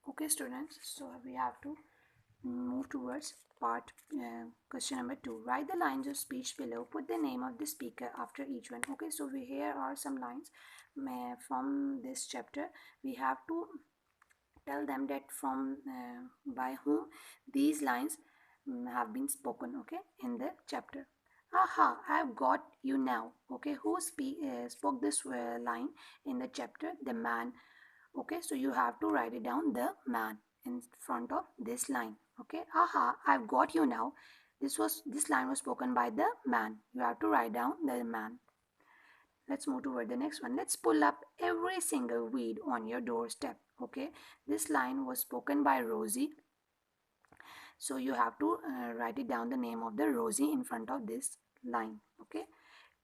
Okay, students, so we have to move towards question number 2. Write the lines of speech below. Put the name of the speaker after each one. Okay, so here are some lines from this chapter. We have to tell them that from by whom these lines have been spoken, okay, in the chapter. Aha, I've got you now. Okay, who spoke this line in the chapter? The man. Okay, so you have to write it down, the man, in front of this line. Okay, aha, I've got you now. This line was spoken by the man. You have to write down the man. Let's move toward the next one. Let's pull up every single weed on your doorstep. Okay, this line was spoken by Rosie. So you have to write it down, the name of the Rosie, in front of this line. Okay,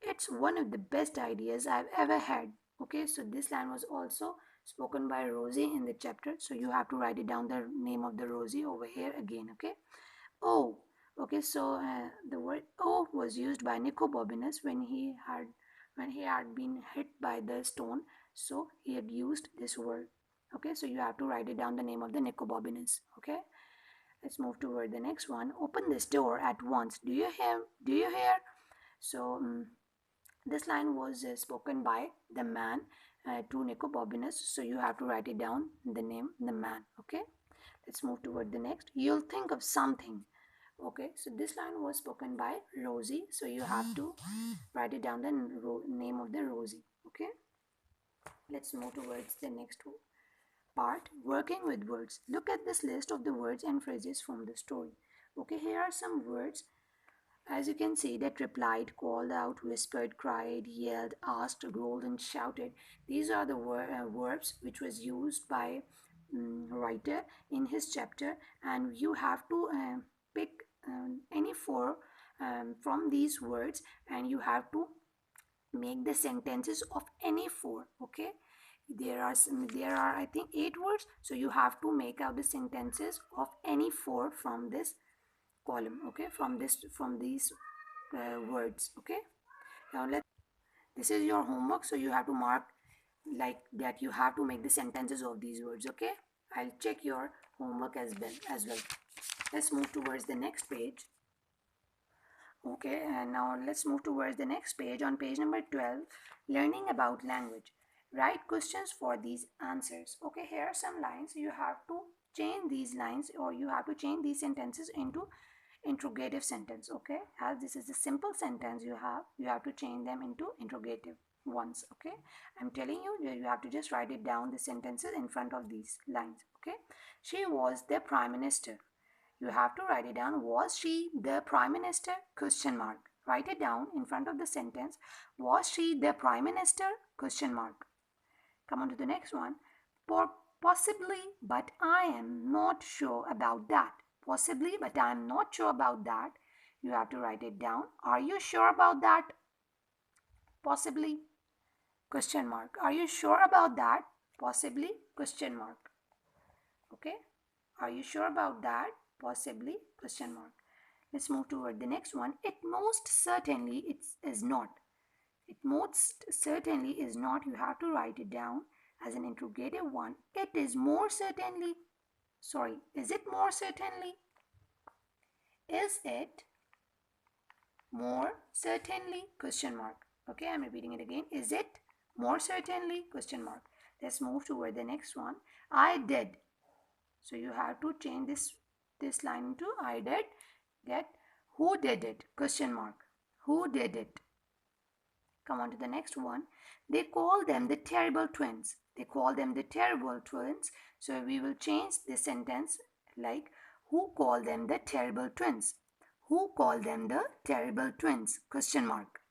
it's one of the best ideas I've ever had. Okay, so this line was also spoken by Rosie in the chapter. So you have to write it down, the name of the Rosie, over here again. Okay. Oh, okay. So the word "oh" was used by Nicobobbinous when he had been hit by the stone. So he had used this word. Okay, so you have to write it down, the name of the Nicobobbinous. Okay. Let's move toward the next one. Open this door at once. Do you hear? Do you hear? So this line was spoken by the man to Nicobobbinous. So you have to write it down, the name, the man. Okay. Let's move toward the next. You'll think of something. Okay, so this line was spoken by Rosie. So you have to write it down, the name of the Rosie. Okay. Let's move towards the next part, working with words. Look at this list of the words and phrases from the story. Okay, here are some words. As you can see, that replied, called out, whispered, cried, yelled, asked, growled, and shouted. These are the verbs which was used by writer in his chapter, and you have to pick any four from these words, and you have to make the sentences of any four. Okay, there are I think 8 words, so you have to make out the sentences of any four from this column. Okay, from these words. Okay, now this is your homework, so you have to mark like that. You have to make the sentences of these words. Okay, I'll check your homework as well. Let's move towards the next page. Okay, and now let's move towards the next page. On page number 12, learning about language. Write questions for these answers. Okay, here are some lines. You have to change these lines, or you have to change these sentences into interrogative sentence. Okay, as this is a simple sentence, you have to change them into interrogative ones. Okay, I'm telling you, you have to just write it down, the sentences in front of these lines. Okay, she was the prime minister. You have to write it down. Was she the prime minister? Question mark. Write it down in front of the sentence. Was she the prime minister? Question mark. Come on to the next one. Possibly, but I am not sure about that. Possibly, but I am not sure about that. You have to write it down. Are you sure about that? Possibly. Question mark. Are you sure about that? Possibly. Question mark. Okay. Are you sure about that? Possibly. Question mark. Let's move toward the next one. It most certainly is not. It most certainly is not. You have to write it down as an interrogative one. It is more certainly. Sorry, is it more certainly? Is it more certainly? Question mark. Okay, I'm repeating it again. Is it more certainly? Question mark. Let's move toward the next one. I did. So you have to change this line into I did. Get who did it? Question mark. Who did it? Come on to the next one. They call them the terrible twins. They call them the terrible twins. So we will change this sentence like who called them the terrible twins? Who called them the terrible twins? Question mark.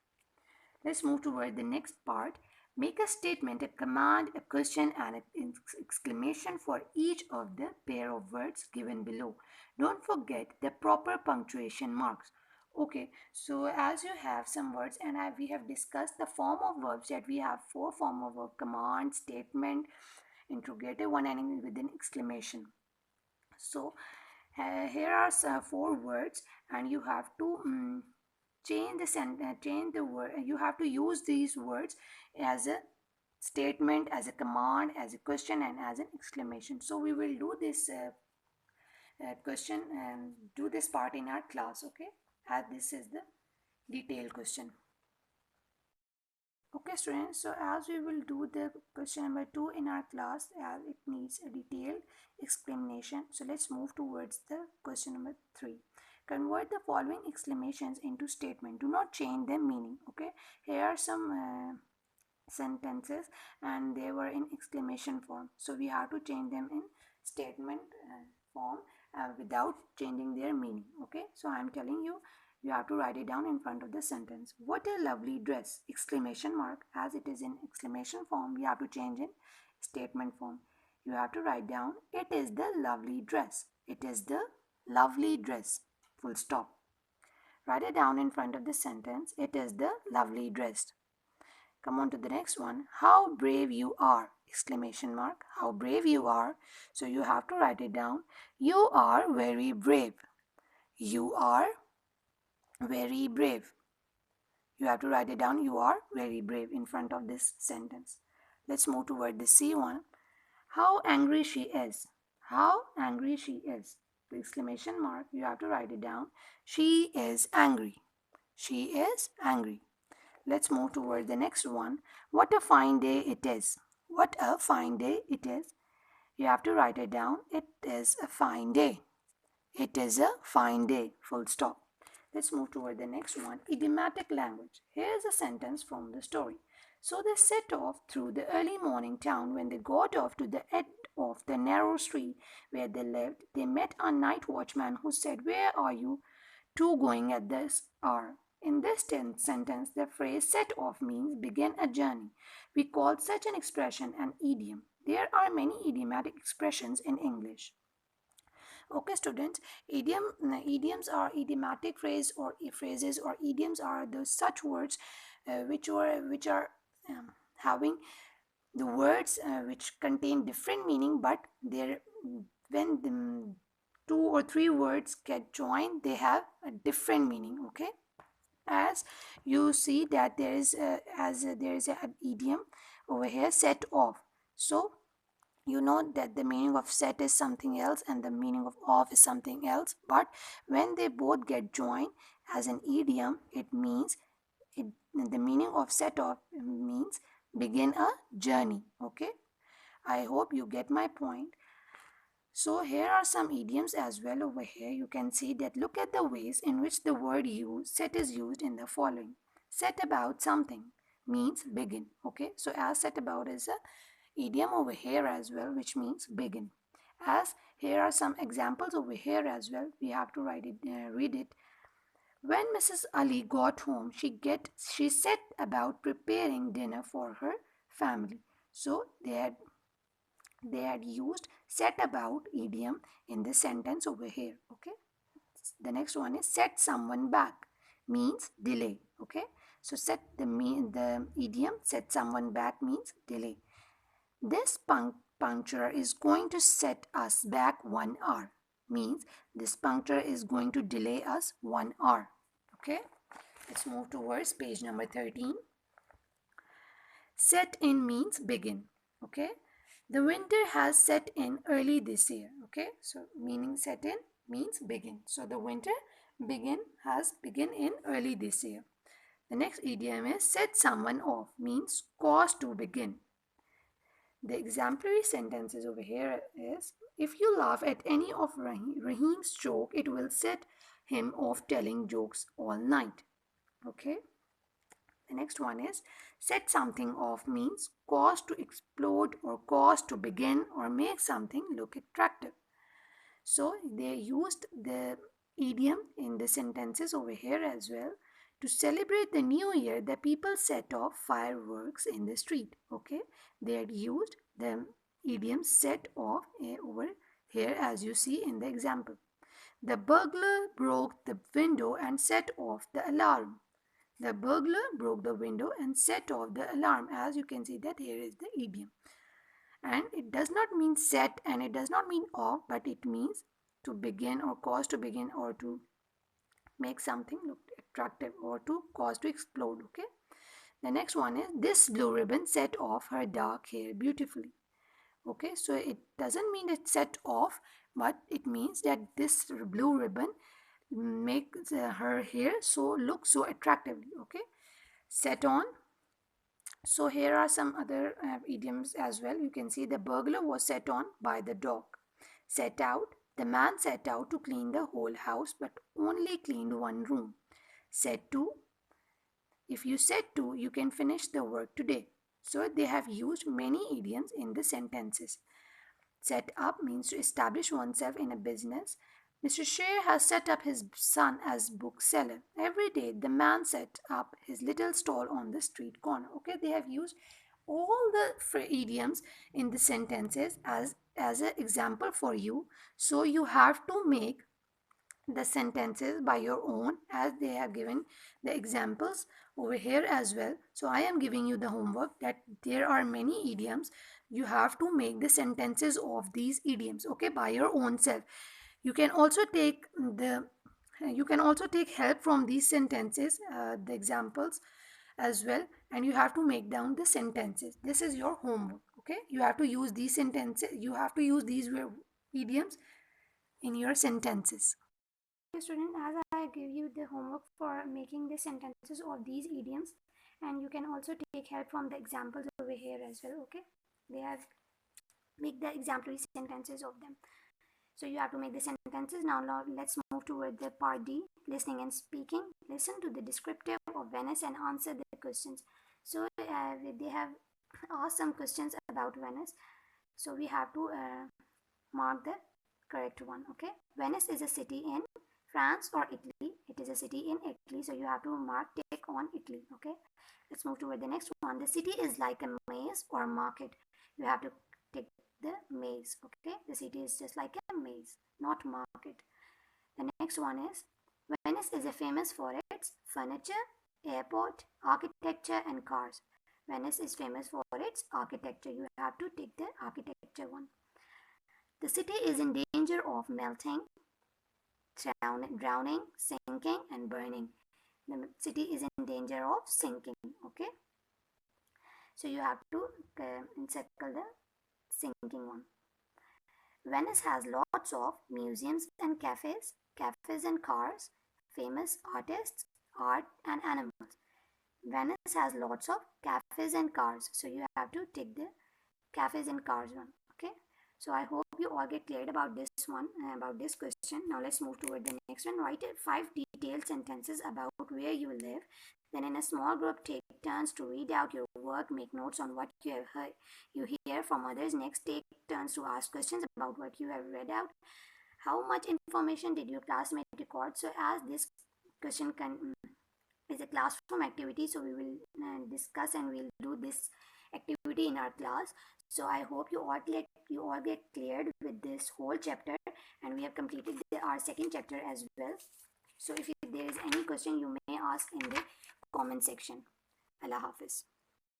Let's move toward the next part. Make a statement, a command, a question, and an exclamation for each of the pair of words given below. Don't forget the proper punctuation marks. Okay, so as you have some words, and we have discussed the form of verbs, that we have 4 form of verb: command, statement, interrogative one, and with an exclamation. So here are 4 words, and you have to change the word. You have to use these words as a statement, as a command, as a question, and as an exclamation. So we will do this question and do this part in our class, okay, as this is the detailed question. Okay students, so as we will do the question number 2 in our class, as it needs a detailed explanation, so let's move towards the question number 3. Convert the following exclamations into statement, do not change their meaning. Okay, here are some sentences and they were in exclamation form, so we have to change them in statement form without changing their meaning. Okay, so I am telling you, you have to write it down in front of the sentence. What a lovely dress! Exclamation mark. As it is in exclamation form, we have to change in statement form. You have to write down, it is the lovely dress. It is the lovely dress. Full stop. Write it down in front of the sentence. It is the lovely dress. Come on to the next one. How brave you are! Exclamation mark. How brave you are. So you have to write it down. You are very brave. You are very brave. You have to write it down. You are very brave in front of this sentence. Let's move toward the C one. How angry she is. How angry she is. The exclamation mark. You have to write it down. She is angry. She is angry. Let's move toward the next one. What a fine day it is. What a fine day it is. You have to write it down. It is a fine day. It is a fine day. Full stop. Let's move toward the next one. Idiomatic language. Here's a sentence from the story. So they set off through the early morning town. When they got off to the end of the narrow street where they lived, they met a night watchman who said, "Where are you two going at this hour?" In this sentence, the phrase set off means begin a journey. We call such an expression an idiom. There are many idiomatic expressions in English. Okay, students, idioms are idiomatic phrases or idioms are those such words which are having the words which contain different meaning, but they're when the two or three words get joined, they have a different meaning. Okay, as you see that there is an idiom over here, set off. So you know that the meaning of set is something else and the meaning of off is something else, but when they both get joined as an idiom, it means the meaning of set off means begin a journey. Okay, I hope you get my point. So here are some idioms as well. Over here you can see that, look at the ways in which the word set is used in the following. Set about something means begin. Okay, so as set about is a idiom over here as well, which means begin. As here are some examples over here as well, we have to read it. When Mrs. Ali got home, she set about preparing dinner for her family. So they had used set about idiom in this sentence over here. Okay, the next one is set someone back means delay. Okay, so the idiom set someone back means delay. This puncture is going to set us back 1 hour means this puncture is going to delay us 1 hour. Okay, let's move towards page number 13. Set in means begin. Okay, the winter has set in early this year. Okay, so meaning set in means begin. So the winter has begin in early this year. The next idiom is set someone off means cause to begin. The exemplary sentences over here is, if you laugh at any of Rahim's joke, it will set him off telling jokes all night. Okay. The next one is, set something off means cause to explode or cause to begin or make something look attractive. So they used the idiom in the sentences over here as well. To celebrate the new year, the people set off fireworks in the street. Okay, they had used the idiom set off over here as you see in the example. The burglar broke the window and set off the alarm. The burglar broke the window and set off the alarm. As you can see that here is the idiom. And it does not mean set and it does not mean off, but it means to begin or cause to begin or to make something look attractive or to cause to explode. Okay, The next one is, this blue ribbon set off her dark hair beautifully. Okay, so it doesn't mean it set off, but it means that this blue ribbon makes her hair so look so attractively. Okay, set on. So here are some other idioms as well. You can see the burglar was set on by the dog. Set out, the man set out to clean the whole house but only cleaned one room. Set to, if you set to, you can finish the work today. So they have used many idioms in the sentences. Set up means to establish oneself in a business. Mr. Shea has set up his son as bookseller. Every day the man set up his little stall on the street corner. Okay, they have used all the idioms in the sentences as an example for you. So you have to make the sentences by your own, as they have given the examples over here as well. So I am giving you the homework that there are many idioms. You have to make the sentences of these idioms, okay, by your own self. You can also take help from these sentences, the examples as well, and you have to make down the sentences. This is your homework. Okay, you have to use these sentences, you have to use these idioms in your sentences. Student, as I give you the homework for making the sentences of these idioms, and you can also take help from the examples over here as well. Okay, they have make the exemplary sentences of them. So you have to make the sentences. Now let's move toward the part D, listening and speaking. Listen to the descriptive of Venice and answer the questions. So they have asked some questions about Venice, so we have to mark the correct one. Okay, Venice is a city in France or Italy. It is a city in Italy, so you have to mark tick on Italy. Okay, let's move toward the next one. The city is like a maze or market. You have to tick the maze. Okay, the city is just like a maze, not market. The next one is, Venice is famous for its furniture, airport, architecture, and cars. Venice is famous for its architecture. You have to tick the architecture one. The city is in danger of melting, drowning, sinking, and burning. The city is in danger of sinking. Okay, so you have to encircle the sinking one. Venice has lots of museums and cafes and cars, famous artists, art, and animals. Venice has lots of cafes and cars, so you have to take the cafes and cars one. Okay, so I hope you all get cleared about this one, about this question. Now let's move toward the next one. Write 5 detailed sentences about where you live. Then in a small group, take turns to read out your work, make notes on what you have heard, you hear from others. Next, take turns to ask questions about what you have read out. How much information did your classmate record? So as this question is a classroom activity, so we will discuss and we'll do this activity in our class. So I hope you all get cleared with this whole chapter, and we have completed our second chapter as well. So if there is any question, you may ask in the comment section. Allah Hafiz.